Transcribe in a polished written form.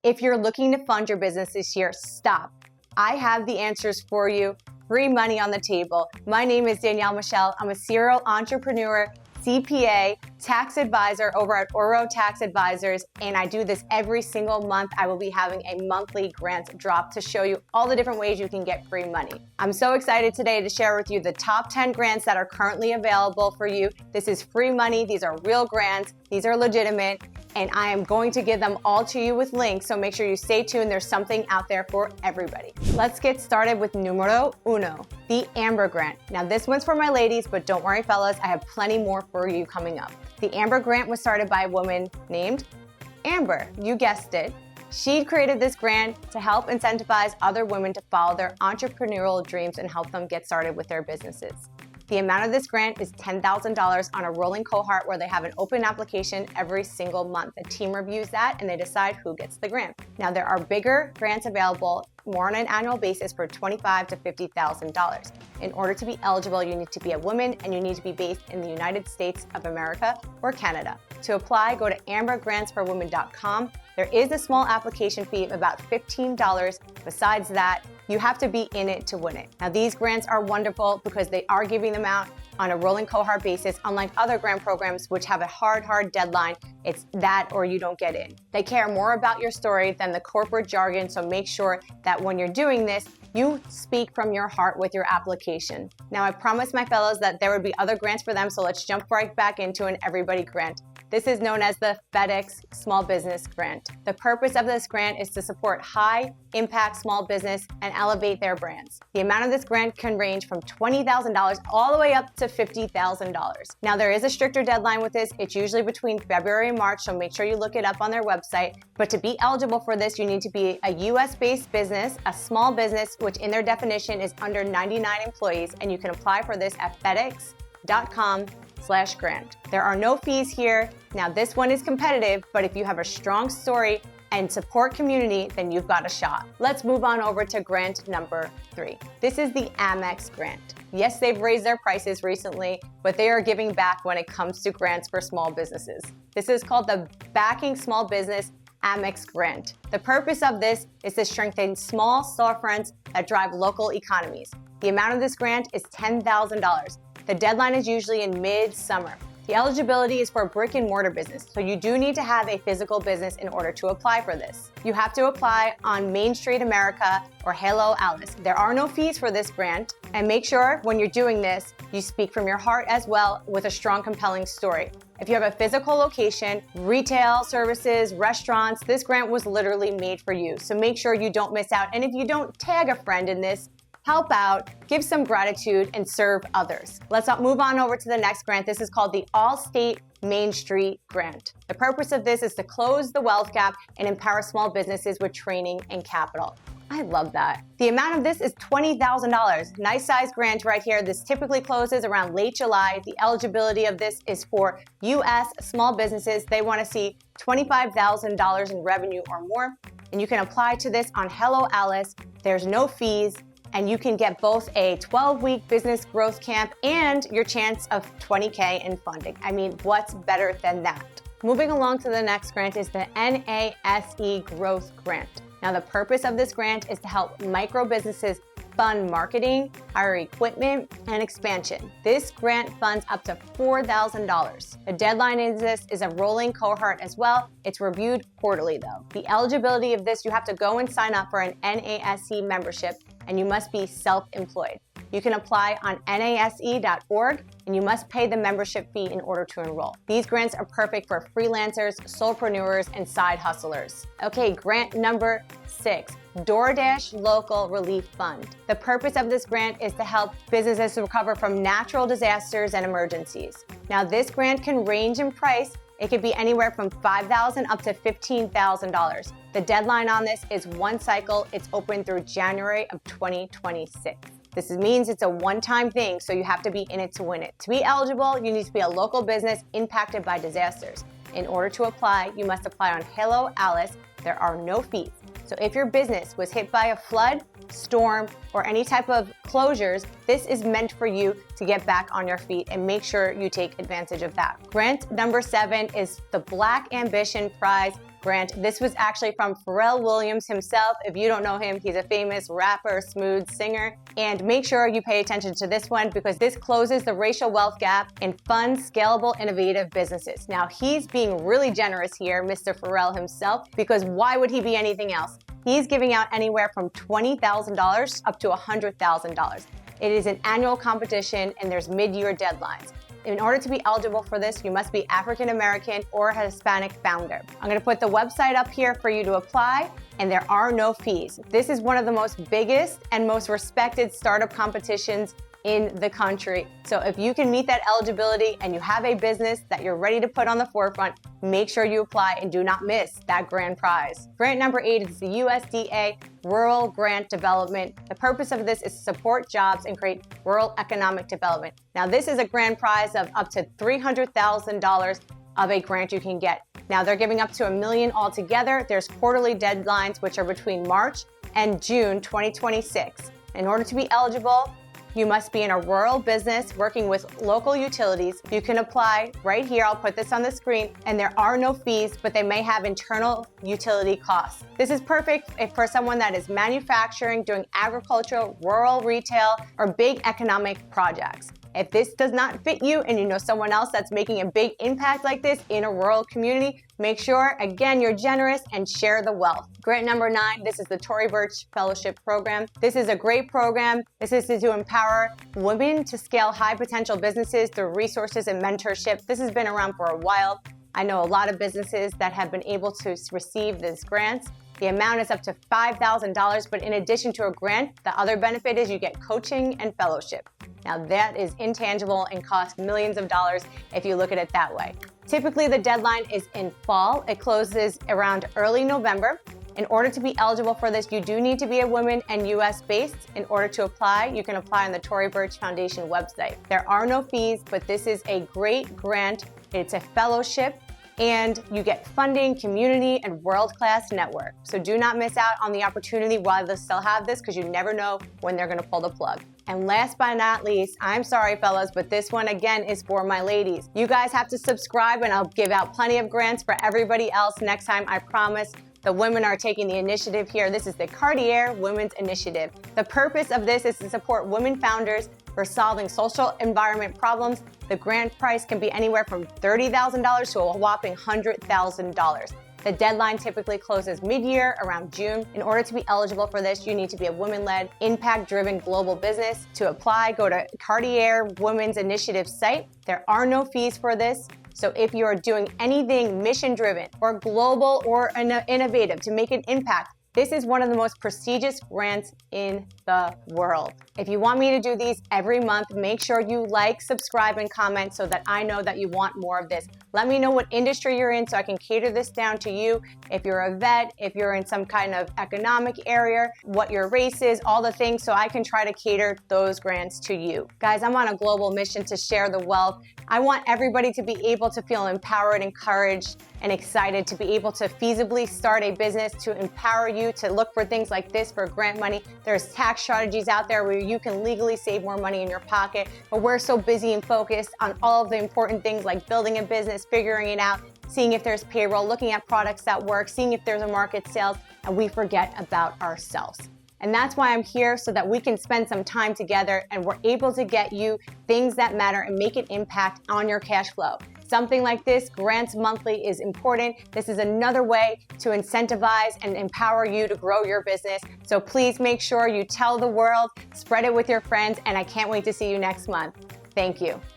If you're looking to fund your business this year, stop. I have the answers for you. Free money on the table. My name is Danielle Michel. I'm a serial entrepreneur, CPA, tax advisor over at Oro Tax Advisors, and I do this every single month. I will be having a monthly grant drop to show you all the different ways you can get free money. I'm so excited today to share with you the top 10 grants that are currently available for you. This is free money. These are real grants. These are legitimate. And I am going to give them all to you with links, so make sure you stay tuned. There's something out there for everybody. Let's get started with numero uno, the Amber Grant. Now this one's for my ladies, but don't worry fellas, I have plenty more for you coming up. The Amber Grant was started by a woman named Amber, you guessed it. She created this grant to help incentivize other women to follow their entrepreneurial dreams and help them get started with their businesses. The amount of this grant is $10,000 on a rolling cohort where they have an open application every single month. The team reviews that and they decide who gets the grant. Now there are bigger grants available more on an annual basis for $25,000 to $50,000. In order to be eligible, you need to be a woman and you need to be based in the United States of America or Canada. To apply, go to ambergrantsforwomen.com. There is a small application fee of about $15. Besides that, you have to be in it to win it. Now these grants are wonderful because they are giving them out on a rolling cohort basis, unlike other grant programs which have a hard deadline. It's that or you don't get in. They care more about your story than the corporate jargon, so make sure that when you're doing this, you speak from your heart with your application. Now I promised my fellows that there would be other grants for them, so let's jump right back into an everybody grant. This is known as the FedEx Small Business Grant. The purpose of this grant is to support high-impact small business and elevate their brands. The amount of this grant can range from $20,000 all the way up to $50,000. Now, there is a stricter deadline with this. It's usually between February and March, so make sure you look it up on their website. But to be eligible for this, you need to be a US-based business, a small business, which in their definition is under 99 employees, and you can apply for this at fedex.com/grant. There are no fees here. Now this one is competitive, but if you have a strong story and support community, then you've got a shot. Let's move on over to grant number 3. This is the Amex grant. Yes, they've raised their prices recently, but they are giving back when it comes to grants for small businesses. This is called the Backing Small Business Amex grant. The purpose of this is to strengthen small storefronts that drive local economies. The amount of this grant is $10,000. The deadline is usually in mid-summer. The eligibility is for a brick and mortar business, so you do need to have a physical business in order to apply for this. You have to apply on Main Street America or Hello Alice. There are no fees for this grant, and make sure when you're doing this, you speak from your heart as well with a strong, compelling story. If you have a physical location, retail, services, restaurants, this grant was literally made for you, so make sure you don't miss out. And if you don't tag a friend in this, help out, give some gratitude, and serve others. Let's move on over to the next grant. This is called the Allstate Main Street Grant. The purpose of this is to close the wealth gap and empower small businesses with training and capital. I love that. The amount of this is $20,000. Nice size grant right here. This typically closes around late July. The eligibility of this is for U.S. small businesses. They want to see $25,000 in revenue or more. And you can apply to this on Hello Alice. There's no fees. And you can get both a 12-week business growth camp and your chance of $20K in funding. I mean, what's better than that? Moving along to the next grant is the NASE Growth Grant. Now, the purpose of this grant is to help micro businesses fund marketing, hire equipment, and expansion. This grant funds up to $4,000. The deadline in this is a rolling cohort as well. It's reviewed quarterly though. The eligibility of this, you have to go and sign up for an NASC membership, and you must be self-employed. You can apply on nase.org, and you must pay the membership fee in order to enroll. These grants are perfect for freelancers, solopreneurs, and side hustlers. Okay, grant number 6, DoorDash Local Relief Fund. The purpose of this grant is to help businesses recover from natural disasters and emergencies. Now, this grant can range in price. It could be anywhere from $5,000 up to $15,000. The deadline on this is one cycle. It's open through January of 2026. This means it's a one-time thing, so you have to be in it to win it. To be eligible, you need to be a local business impacted by disasters. In order to apply, you must apply on Hello Alice. There are no fees. So if your business was hit by a flood, storm, or any type of closures, this is meant for you to get back on your feet, and make sure you take advantage of that. Grant number 7 is the Black Ambition Prize grant. This was actually from Pharrell Williams himself. If you don't know him, he's a famous rapper, smooth singer. And make sure you pay attention to this one because this closes the racial wealth gap and funds scalable, innovative businesses. Now, he's being really generous here, Mr. Pharrell himself, because why would he be anything else? He's giving out anywhere from $20,000 up to $100,000. It is an annual competition and there's mid-year deadlines. In order to be eligible for this, you must be African American or a Hispanic founder. I'm gonna put the website up here for you to apply, and there are no fees. This is one of the most biggest and most respected startup competitions in the country. So if you can meet that eligibility and you have a business that you're ready to put on the forefront, make sure you apply and do not miss that grand prize. Grant number 8 is the USDA Rural Grant Development. The purpose of this is to support jobs and create rural economic development. Now, this is a grand prize of up to $300,000 of a grant you can get. Now, they're giving up to $1 million altogether. There's quarterly deadlines, which are between March and June 2026. In order to be eligible, you must be in a rural business working with local utilities. You can apply right here. I'll put this on the screen. And there are no fees, but they may have internal utility costs. This is perfect for someone that is manufacturing, doing agricultural, rural retail, or big economic projects. If this does not fit you and you know someone else that's making a big impact like this in a rural community, make sure, again, you're generous and share the wealth. Grant number 9, this is the Tory Burch Fellowship Program. This is a great program. This is to empower women to scale high potential businesses through resources and mentorship. This has been around for a while. I know a lot of businesses that have been able to receive these grants. The amount is up to $5,000, but in addition to a grant, the other benefit is you get coaching and fellowship. Now that is intangible and costs millions of dollars if you look at it that way. Typically the deadline is in fall. It closes around early November. In order to be eligible for this, you do need to be a woman and US based. In order to apply, you can apply on the Tory Burch Foundation website. There are no fees, but this is a great grant. It's a fellowship. And you get funding, community, and world-class network. So do not miss out on the opportunity while they still have this because you never know when they're gonna pull the plug. And last but not least, I'm sorry fellas, but this one again is for my ladies. You guys have to subscribe and I'll give out plenty of grants for everybody else next time, I promise. The women are taking the initiative here. This is the Cartier Women's Initiative. The purpose of this is to support women founders for solving social environment problems. The grant price can be anywhere from $30,000 to a whopping $100,000. The deadline typically closes mid-year, around June. In order to be eligible for this, you need to be a women-led, impact-driven global business. To apply, go to Cartier Women's Initiative site. There are no fees for this. So if you're doing anything mission-driven or global or innovative to make an impact, this is one of the most prestigious grants in the world. If you want me to do these every month, make sure you like, subscribe, and comment so that I know that you want more of this. Let me know what industry you're in so I can cater this down to you. If you're a vet, if you're in some kind of economic area, what your race is, all the things, so I can try to cater those grants to you. Guys, I'm on a global mission to share the wealth. I want everybody to be able to feel empowered, encouraged, and excited to be able to feasibly start a business, to empower you to look for things like this for grant money. There's tax strategies out there where you can legally save more money in your pocket, but we're so busy and focused on all of the important things like building a business, figuring it out, seeing if there's payroll, looking at products that work, seeing if there's a market sales, and we forget about ourselves. And that's why I'm here, so that we can spend some time together and we're able to get you things that matter and make an impact on your cash flow. Something like this, grants monthly, is important. This is another way to incentivize and empower you to grow your business. So please make sure you tell the world, spread it with your friends, and I can't wait to see you next month. Thank you.